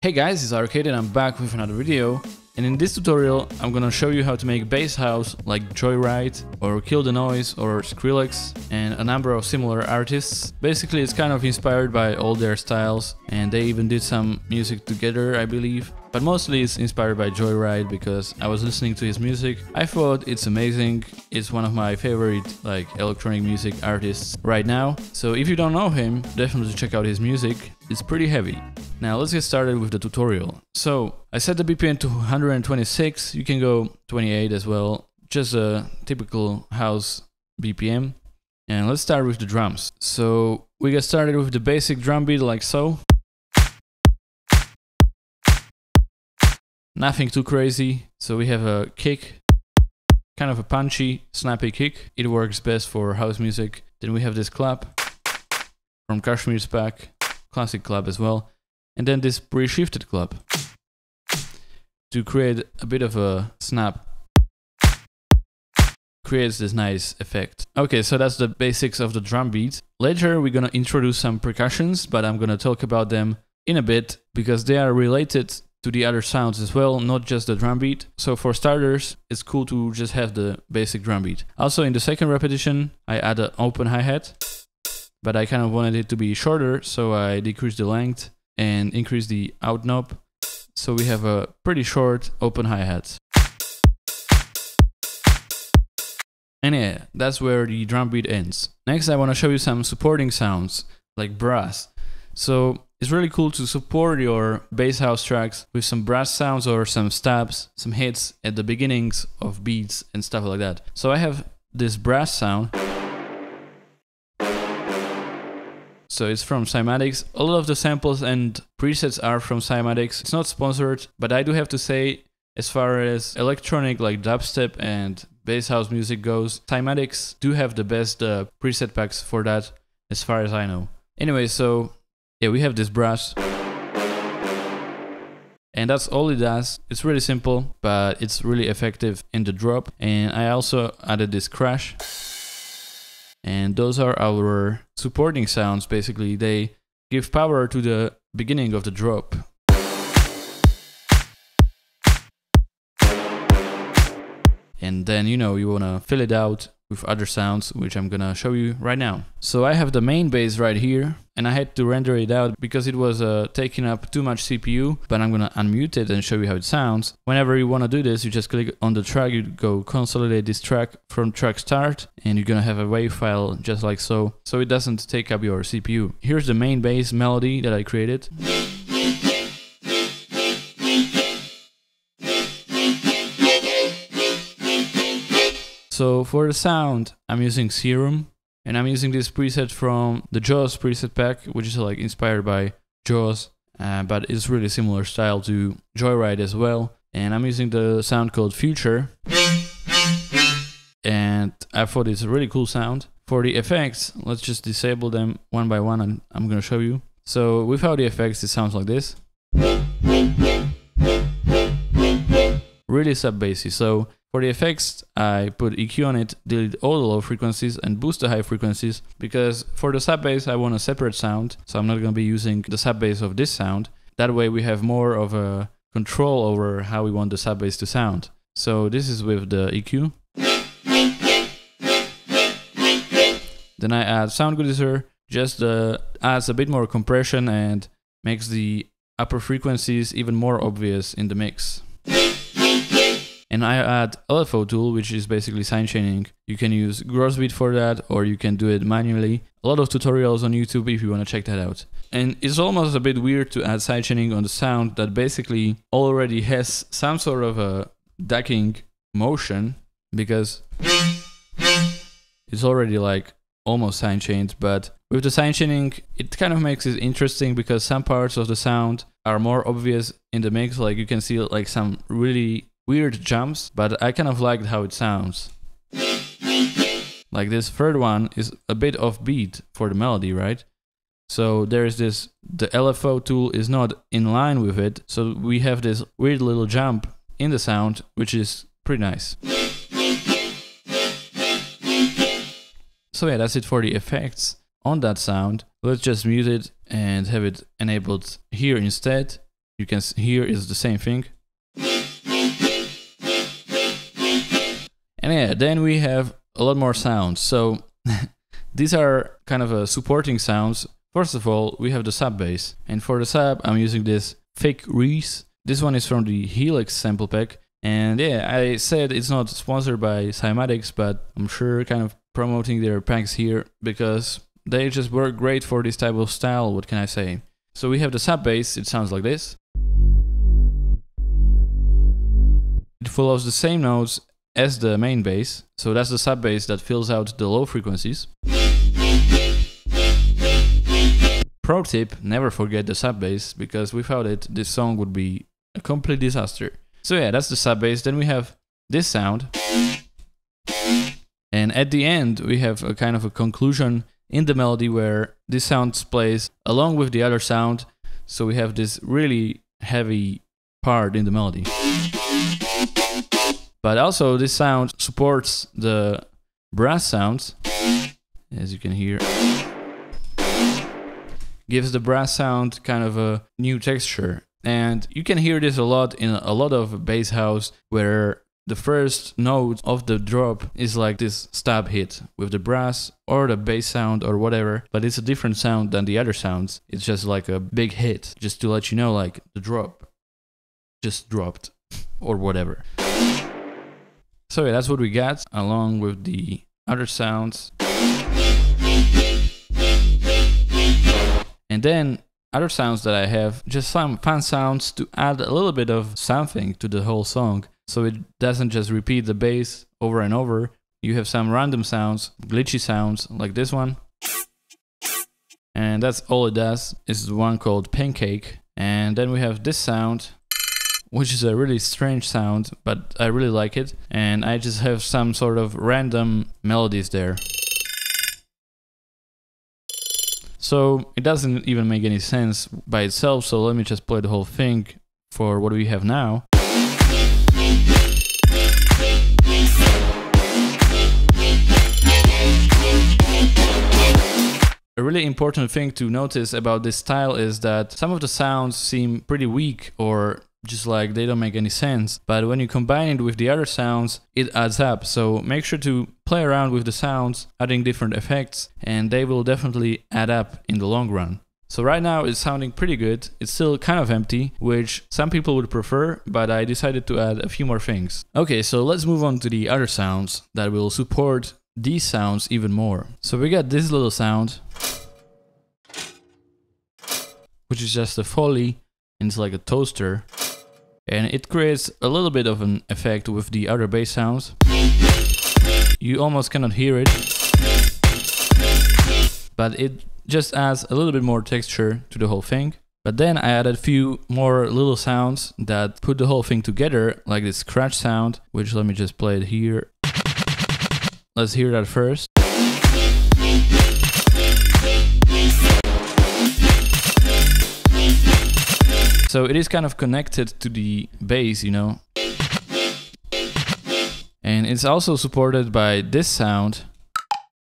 Hey guys, it's Arcade and I'm back with another video. And in this tutorial, I'm gonna show you how to make bass house like JOYRYDE or Kill the Noise or Skrillex and a number of similar artists. Basically, it's kind of inspired by all their styles and they even did some music together, I believe. But mostly it's inspired by JOYRYDE because I was listening to his music. I thought it's amazing. It's one of my favorite electronic music artists right now. So if you don't know him, definitely check out his music. It's pretty heavy. Now let's get started with the tutorial. So I set the BPM to 126, you can go 28 as well, just a typical house BPM. And let's start with the drums. So we get started with the basic drum beat like so. Nothing too crazy. So we have a kick, kind of a punchy, snappy kick. It works best for house music. Then we have this clap from Kashmir's pack, classic clap as well. And then this pre-shifted clap to create a bit of a snap. Creates this nice effect. Okay, so that's the basics of the drum beat. Later we're gonna introduce some percussions, but I'm gonna talk about them in a bit because they are related to the other sounds as well, not just the drum beat. So for starters, it's cool to just have the basic drum beat. Also in the second repetition, I add an open hi-hat, but I kind of wanted it to be shorter, so I decreased the length and increase the out knob, so we have a pretty short open hi-hat. And yeah, that's where the drum beat ends. Next I want to show you some supporting sounds, like brass. So it's really cool to support your bass house tracks with some brass sounds or some stabs, some hits at the beginnings of beats and stuff like that. So I have this brass sound. So it's from Cymatics. A lot of the samples and presets are from Cymatics. It's not sponsored, but I do have to say, as far as electronic like dubstep and bass house music goes, Cymatics do have the best preset packs for that, as far as I know. Anyway, so yeah, we have this brass. And that's all it does. It's really simple, but it's really effective in the drop. And I also added this crash. And those are our supporting sounds, basically. They give power to the beginning of the drop. And then, you know, you wanna fill it out with other sounds, which I'm gonna show you right now. So I have the main bass right here, and I had to render it out because it was taking up too much CPU, but I'm gonna unmute it and show you how it sounds. Whenever you wanna do this, you just click on the track, you go consolidate this track from track start, and you're gonna have a wave file just like so, so it doesn't take up your CPU. Here's the main bass melody that I created. So for the sound, I'm using Serum, and I'm using this preset from the Jaws preset pack, which is like inspired by Jaws, but it's really similar style to JOYRYDE as well. And I'm using the sound called Future, and I thought it's a really cool sound. For the effects, let's just disable them one by one, and I'm gonna show you. So without the effects, it sounds like this. Really sub-bassy. So for the effects, I put EQ on it, delete all the low frequencies and boost the high frequencies, because for the sub-bass I want a separate sound, so I'm not going to be using the sub-bass of this sound. That way we have more of a control over how we want the sub-bass to sound. So this is with the EQ. Then I add Sound Goodizer, just adds a bit more compression and makes the upper frequencies even more obvious in the mix. And I add LFO tool, which is basically sidechaining. You can use Grossbeat for that, or you can do it manually. A lot of tutorials on YouTube if you want to check that out. And it's almost a bit weird to add sidechaining on the sound that basically already has some sort of a decking motion, because it's already like almost sidechained. But with the sidechaining, it kind of makes it interesting because some parts of the sound are more obvious in the mix. Like you can see like some really weird jumps, but I kind of liked how it sounds. Like this third one is a bit offbeat for the melody, right? So there's this, the LFO tool is not in line with it, so we have this weird little jump in the sound, which is pretty nice. So yeah, that's it for the effects on that sound. Let's just mute it and have it enabled here instead. you can hear is the same thing. And yeah, then we have a lot more sounds. So these are kind of supporting sounds. First of all, we have the sub bass. And for the sub, I'm using this fake Reese. This one is from the Helix sample pack. And yeah, I said it's not sponsored by Cymatics, but I'm sure kind of promoting their packs here because they just work great for this type of style, what can I say. So we have the sub bass, it sounds like this. It follows the same notes as the main bass, so that's the sub bass that fills out the low frequencies. Pro tip, never forget the sub bass, because without it, this song would be a complete disaster. So yeah, that's the sub bass. Then we have this sound. And at the end, we have a kind of a conclusion in the melody where this sound plays along with the other sound. So we have this really heavy part in the melody. But also this sound supports the brass sounds, as you can hear. Gives the brass sound kind of a new texture. And you can hear this a lot in a lot of bass house where the first note of the drop is like this stab hit with the brass or the bass sound or whatever, but it's a different sound than the other sounds. It's just like a big hit, just to let you know like the drop just dropped or whatever. So yeah, that's what we got along with the other sounds. And then other sounds that I have, just some fun sounds to add a little bit of something to the whole song. So it doesn't just repeat the bass over and over. You have some random sounds, glitchy sounds like this one. And that's all it does. It's the one called Pancake. And then we have this sound, which is a really strange sound, but I really like it. And I just have some sort of random melodies there. So it doesn't even make any sense by itself, so let me just play the whole thing for what we have now. A really important thing to notice about this style is that some of the sounds seem pretty weak or just like they don't make any sense, but when you combine it with the other sounds, it adds up. So make sure to play around with the sounds, adding different effects, and they will definitely add up in the long run. So right now it's sounding pretty good. It's still kind of empty, which some people would prefer, but I decided to add a few more things. Okay, so let's move on to the other sounds that will support these sounds even more. So we got this little sound, which is just a Foley, and it's like a toaster. And it creates a little bit of an effect with the other bass sounds. You almost cannot hear it, but it just adds a little bit more texture to the whole thing. But then I added a few more little sounds that put the whole thing together, like this scratch sound, which let me just play it here. Let's hear that first. So it is kind of connected to the bass, you know. And it's also supported by this sound,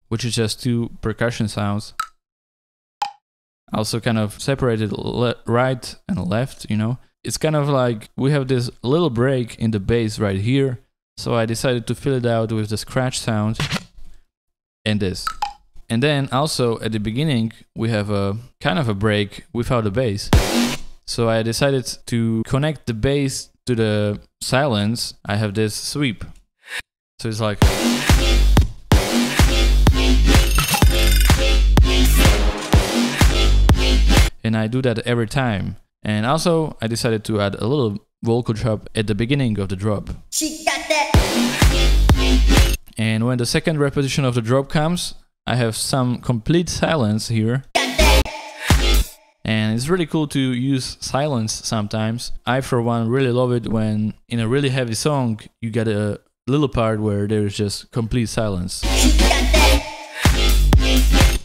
which is just two percussion sounds. Also kind of separated right and left, you know. It's kind of like we have this little break in the bass right here. So I decided to fill it out with the scratch sound and this. And then also at the beginning, we have a kind of a break without the bass. So I decided to connect the bass to the silence. I have this sweep. So it's like... And I do that every time. And also I decided to add a little vocal drop at the beginning of the drop. She got that. And when the second repetition of the drop comes, I have some complete silence here. And it's really cool to use silence sometimes. I, for one, really love it when in a really heavy song you get a little part where there's just complete silence.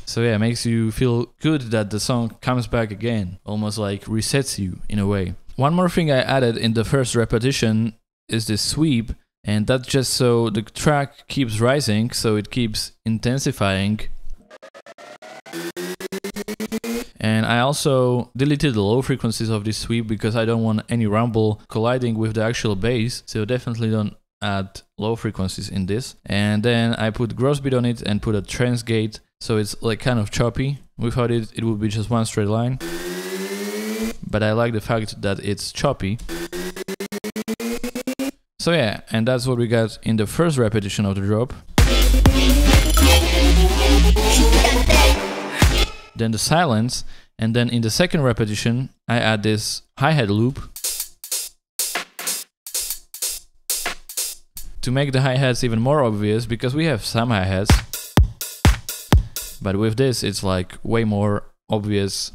So yeah, it makes you feel good that the song comes back again, almost like resets you in a way. One more thing I added in the first repetition is this sweep, and that's just so the track keeps rising, so it keeps intensifying. And I also deleted the low frequencies of this sweep because I don't want any rumble colliding with the actual bass, so definitely don't add low frequencies in this. And then I put gross beat on it and put a trance gate, so it's like kind of choppy. Without it, it would be just one straight line. But I like the fact that it's choppy. So yeah, and that's what we got in the first repetition of the drop. Then the silence, and then in the second repetition, I add this hi-hat loop to make the hi-hats even more obvious, because we have some hi-hats, but with this it's like way more obvious.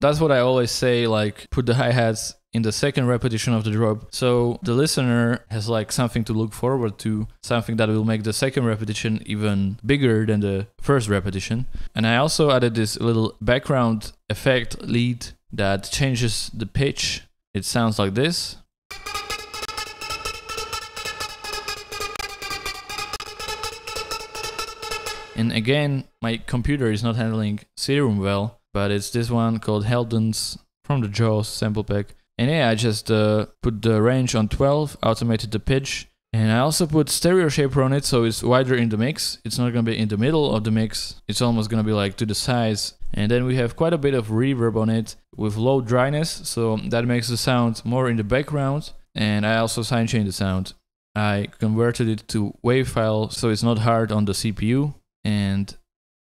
That's what I always say, like put the hi-hats in the second repetition of the drop, so the listener has like something to look forward to, something that will make the second repetition even bigger than the first repetition. And I also added this little background effect lead that changes the pitch. It sounds like this. And again, my computer is not handling Serum well, but it's this one called Heldens from the Jaws sample pack. And yeah, I just put the range on 12, automated the pitch, and I also put stereo shaper on it, so it's wider in the mix. It's not gonna be in the middle of the mix, it's almost gonna be like to the sides. And then we have quite a bit of reverb on it with low dryness, so that makes the sound more in the background. And I also sidechained the sound. I converted it to WAV file, so it's not hard on the CPU. And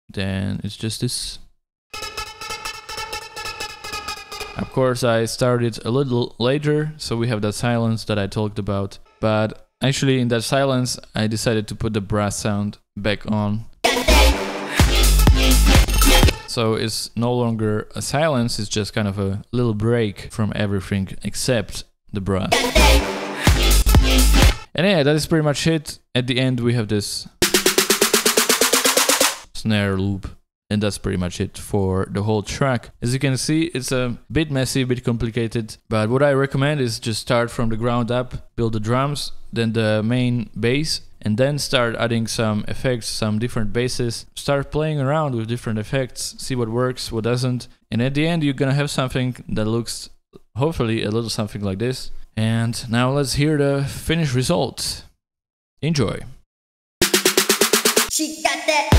then it's just this. Of course, I started a little later, so we have that silence that I talked about. But actually in that silence, I decided to put the brass sound back on. So it's no longer a silence, it's just kind of a little break from everything except the brass. And yeah, that is pretty much it. At the end we have this snare loop. And that's pretty much it for the whole track. As you can see, it's a bit messy, a bit complicated, but what I recommend is just start from the ground up, build the drums, then the main bass, and then start adding some effects, some different basses, start playing around with different effects, see what works, what doesn't, and at the end you're gonna have something that looks, hopefully, a little something like this. And now let's hear the finished result. Enjoy. She got that.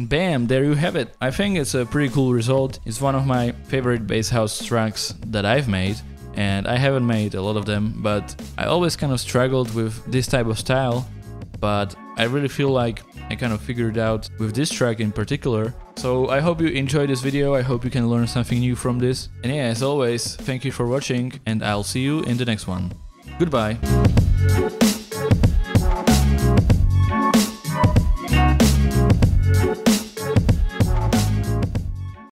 Bam, there you have it. I think it's a pretty cool result. It's one of my favorite bass house tracks that I've made, and I haven't made a lot of them, but I always kind of struggled with this type of style, but I really feel like I kind of figured it out with this track in particular. So I hope you enjoyed this video, I hope you can learn something new from this. And yeah, as always, thank you for watching, and I'll see you in the next one. Goodbye.